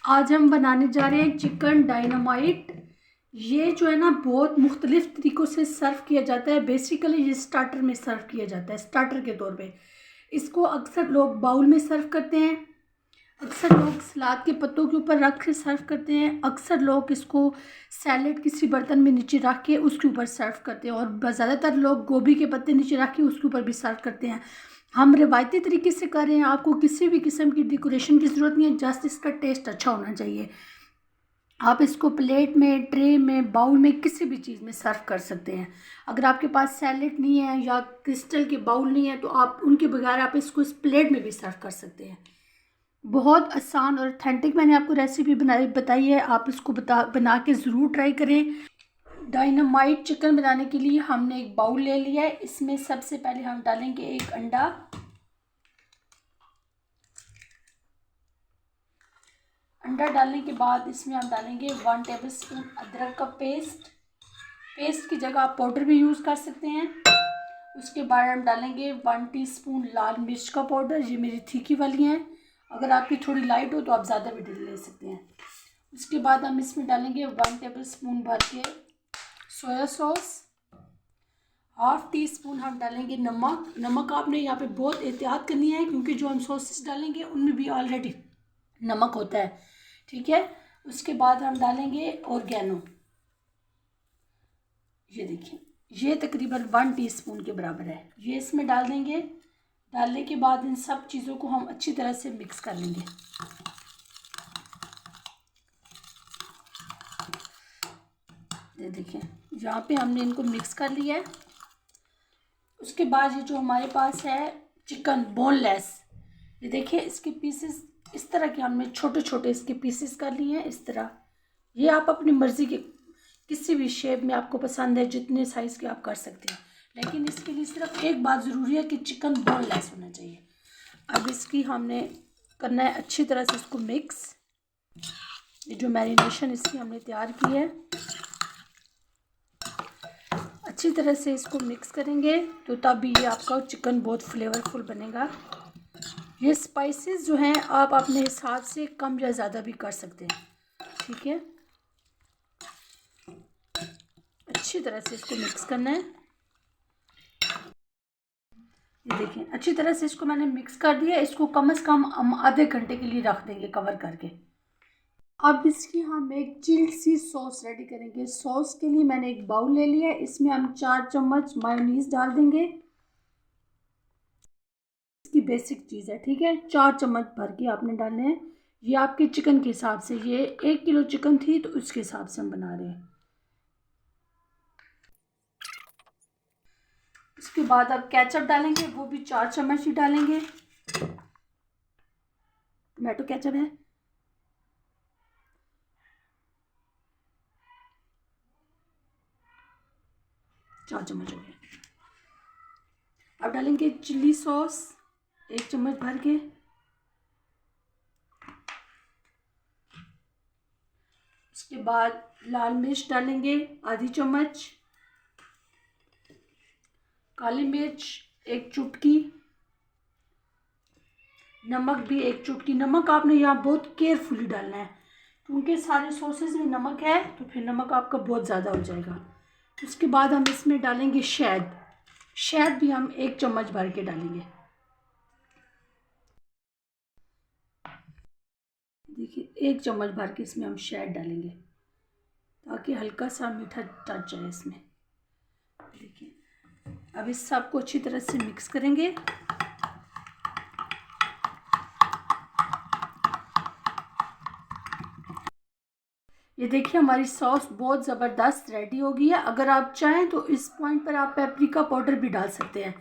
आज हम बनाने जा रहे हैं चिकन डायनामाइट। ये जो है ना बहुत मुख्तलिफ तरीक़ों से सर्व किया जाता है। बेसिकली ये स्टार्टर में सर्व किया जाता है, स्टार्टर के तौर पे। इसको अक्सर लोग बाउल में सर्व करते हैं, अक्सर लोग सलाद के पत्तों के ऊपर रख के सर्व करते हैं, अक्सर लोग इसको सैलेड किसी बर्तन में नीचे रख के उसके ऊपर सर्व करते हैं, और ज़्यादातर लोग गोभी के पत्ते नीचे रख के उसके ऊपर भी सर्व करते हैं। हम रिवायती तरीके से कर रहे हैं, आपको किसी भी किस्म की डेकोरेशन की ज़रूरत नहीं है, जस्ट इसका टेस्ट अच्छा होना चाहिए। आप इसको प्लेट में, ट्रे में, बाउल में, किसी भी चीज़ में सर्व कर सकते हैं। अगर आपके पास सैलेड नहीं है या क्रिस्टल के बाउल नहीं है तो आप उनके बगैर आप इसको इस प्लेट में भी सर्व कर सकते हैं। बहुत आसान और ऑथेंटिक मैंने आपको रेसिपी बताई है, आप इसको बना के ज़रूर ट्राई करें। डायनामाइट चिकन बनाने के लिए हमने एक बाउल ले लिया है। इसमें सबसे पहले हम डालेंगे एक अंडा। अंडा डालने के बाद इसमें हम डालेंगे 1 टेबलस्पून अदरक का पेस्ट की जगह आप पाउडर भी यूज़ कर सकते हैं। उसके बाद हम डालेंगे 1 टीस्पून लाल मिर्च का पाउडर। ये मेरी तीखी वाली हैं, अगर आपकी थोड़ी लाइट हो तो आप ज़्यादा भी ले सकते हैं। उसके बाद हम इसमें डालेंगे 1 टेबलस्पून भर के सोया सॉस। 1/2 टीस्पून हम डालेंगे नमक आपने यहाँ पे बहुत एहतियात करनी है, क्योंकि जो हम सॉसेस डालेंगे उनमें भी ऑलरेडी नमक होता है, ठीक है। उसके बाद हम डालेंगे ऑर्गेनो। ये देखिए, ये तकरीबन 1 टीस्पून के बराबर है, ये इसमें डाल देंगे। डालने के बाद इन सब चीज़ों को हम अच्छी तरह से मिक्स कर लेंगे। ये देखिए, यहाँ पे हमने इनको मिक्स कर लिया है। उसके बाद ये जो हमारे पास है चिकन बोनलेस, ये देखिए इसके पीसेस इस तरह के हमने छोटे छोटे इसके पीसेस कर लिए हैं इस तरह। ये आप अपनी मर्ज़ी के किसी भी शेप में आपको पसंद है जितने साइज़ के आप कर सकते हैं, लेकिन इसके लिए सिर्फ एक बात ज़रूरी है कि चिकन बोनलेस होना चाहिए। अब इसकी हमने करना है अच्छी तरह से इसको मिक्स। ये जो मैरिनेशन इसकी हमने तैयार की है, अच्छी तरह से इसको मिक्स करेंगे तो तब ये आपका चिकन बहुत फ्लेवरफुल बनेगा। ये स्पाइसेस जो हैं आप अपने हिसाब से कम या ज़्यादा भी कर सकते हैं, ठीक है। अच्छी तरह से इसको मिक्स करना है। ये देखिए, अच्छी तरह से इसको मैंने मिक्स कर दिया। इसको कम से कम हम आधे घंटे के लिए रख देंगे कवर करके। अब इसकी हम एक चिल्ड सी सॉस रेडी करेंगे। सॉस के लिए मैंने एक बाउल ले लिया है, इसमें हम 4 चम्मच मायोनीज डाल देंगे। इसकी बेसिक चीज़ है, ठीक है। 4 चम्मच भर के आपने डालने हैं। ये आपके चिकन के हिसाब से, ये 1 किलो चिकन थी तो उसके हिसाब से हम बना रहे हैं। इसके बाद अब केचप डालेंगे, वो भी 4 चम्मच ही डालेंगे। टोमेटो केचप है, चार चम्मच हो गए। अब डालेंगे चिल्ली सॉस 1 चम्मच भर के। उसके बाद लाल मिर्च डालेंगे आधी चम्मच, काली मिर्च 1 चुटकी, नमक भी 1 चुटकी। नमक आपने यहाँ बहुत केयरफुली डालना है, क्योंकि सारे सॉसेस में नमक है तो फिर नमक आपका बहुत ज़्यादा हो जाएगा। उसके बाद हम इसमें डालेंगे शहद भी हम 1 चम्मच भर के डालेंगे। देखिए 1 चम्मच भर के इसमें हम शहद डालेंगे, ताकि हल्का सा मीठा टच जाए इसमें। देखिए, अब इस सबको अच्छी तरह से मिक्स करेंगे। ये देखिए, हमारी सॉस बहुत ज़बरदस्त रेडी हो गई है। अगर आप चाहें तो इस पॉइंट पर आप पेपरिका पाउडर भी डाल सकते हैं,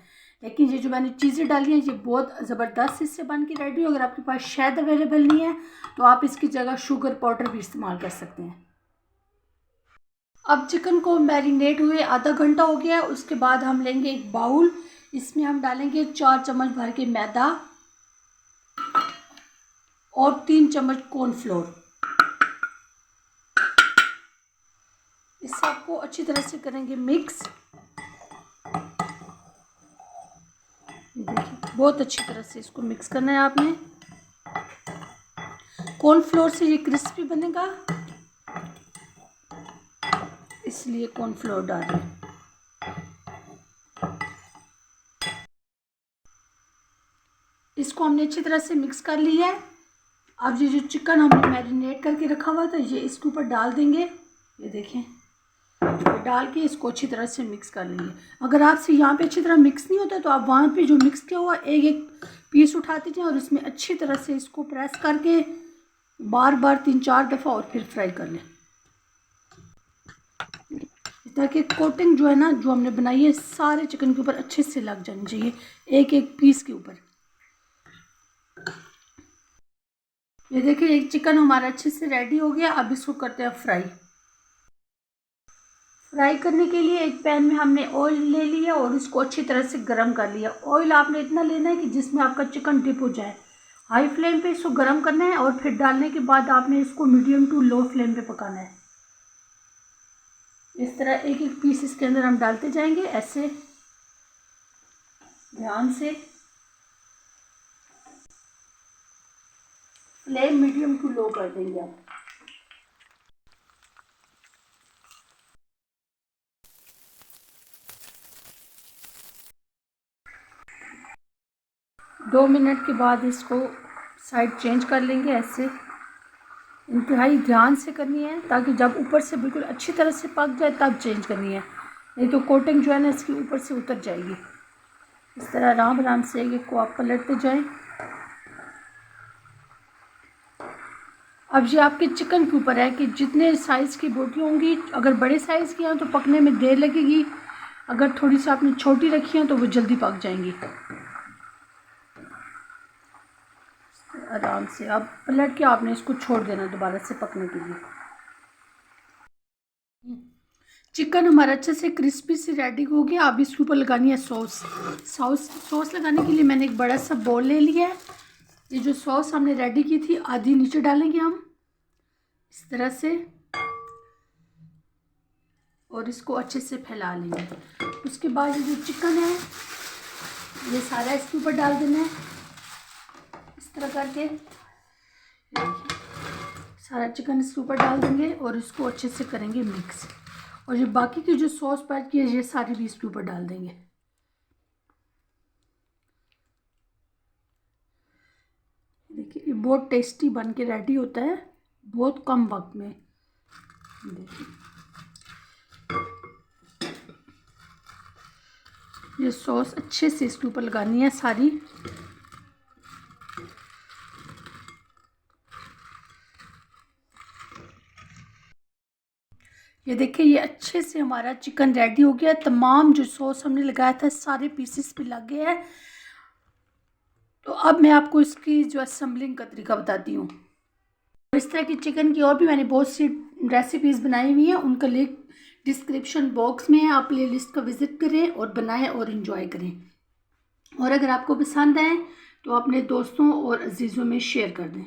लेकिन ये जो मैंने चीज़ें डाली हैं ये बहुत ज़बरदस्त इससे बन के रेडी हो। अगर आपके पास शहद अवेलेबल नहीं है तो आप इसकी जगह शुगर पाउडर भी इस्तेमाल कर सकते हैं। अब चिकन को मैरिनेट हुए आधा घंटा हो गया है। उसके बाद हम लेंगे एक बाउल, इसमें हम डालेंगे 4 चम्मच भर के मैदा और 3 चम्मच कॉर्नफ्लोर। इस सबको अच्छी तरह से करेंगे मिक्स। देखिए, बहुत अच्छी तरह से इसको मिक्स करना है आपने। कॉर्नफ्लोर से ये क्रिस्पी बनेगा, इसलिए कॉर्नफ्लोर डाल रहे हैं। इसको हमने अच्छी तरह से मिक्स कर लिया है। अब ये जो चिकन हमने मैरिनेट करके रखा हुआ था ये इसके ऊपर डाल देंगे। ये देखें, ये डाल के इसको अच्छी तरह से मिक्स कर लेंगे। अगर आपसे यहाँ पे अच्छी तरह मिक्स नहीं होता तो आप वहाँ पे जो मिक्स किया हुआ एक एक पीस उठाते जाएं और इसमें अच्छी तरह से इसको प्रेस करके बार बार 3-4 दफ़ा और फिर फ्राई कर लें, ताकि कोटिंग जो है ना जो हमने बनाई है सारे चिकन के ऊपर अच्छे से लग जानी चाहिए, एक एक पीस के ऊपर। ये देखिए एक चिकन हमारा अच्छे से रेडी हो गया। अब इसको करते हैं फ्राई। फ्राई करने के लिए एक पैन में हमने ऑयल ले लिया और इसको अच्छी तरह से गर्म कर लिया। ऑयल आपने इतना लेना है कि जिसमें आपका चिकन डिप हो जाए। हाई फ्लेम पे इसको गर्म करना है और फिर डालने के बाद आपने इसको मीडियम टू लो फ्लेम पे पकाना है। इस तरह एक एक पीस इसके अंदर हम डालते जाएंगे, ऐसे ध्यान से। फ्लेम मीडियम टू लो कर देंगे आप। दो मिनट के बाद इसको साइड चेंज कर लेंगे। ऐसे इंतहाई ध्यान से करनी है ताकि जब ऊपर से बिल्कुल अच्छी तरह से पक जाए तब चेंज करनी है, नहीं तो कोटिंग जो है ना इसके ऊपर से उतर जाएगी। इस तरह आराम आराम से एक को आप पलटते जाएं। अब ये आपके चिकन के ऊपर है कि जितने साइज़ की बोटी होंगी। अगर बड़े साइज़ की हैं तो पकने में देर लगेगी, अगर थोड़ी सी आपने छोटी रखी हैं तो वो जल्दी पक जाएंगी। आराम से अब पलट के आपने इसको छोड़ देना दोबारा से पकने के लिए। चिकन हमारा अच्छे से क्रिस्पी से रेडी हो गया। अब इसके ऊपर लगानी है सॉस लगाने के लिए मैंने एक बड़ा सा बोल ले लिया है। ये जो सॉस हमने रेडी की थी आधी नीचे डालेंगे हम इस तरह से और इसको अच्छे से फैला लेंगे। उसके बाद ये जो चिकन है ये सारा इसके ऊपर डाल देना है इस तरह करके। सारा चिकन इसके ऊपर डाल देंगे और इसको अच्छे से करेंगे मिक्स। और ये बाकी की जो सॉस पैक की है ये सारी भी इसके ऊपर डाल देंगे। देखिए ये बहुत टेस्टी बन के रेडी होता है बहुत कम वक्त में। देखिए ये सॉस अच्छे से इसके ऊपर लगानी है सारी। ये देखिए ये अच्छे से हमारा चिकन रेडी हो गया। तमाम जो सॉस हमने लगाया था सारे पीसेस पे लग गए हैं। तो अब मैं आपको इसकी जो असेंबलिंग का तरीका बताती हूँ। इस तरह की चिकन की और भी मैंने बहुत सी रेसिपीज़ बनाई हुई हैं, उनका लिंक डिस्क्रिप्शन बॉक्स में है। आप प्ले लिस्ट का विज़िट करें और बनाएं और इन्जॉय करें। और अगर आपको पसंद आए तो अपने दोस्तों और अजीज़ों में शेयर कर दें।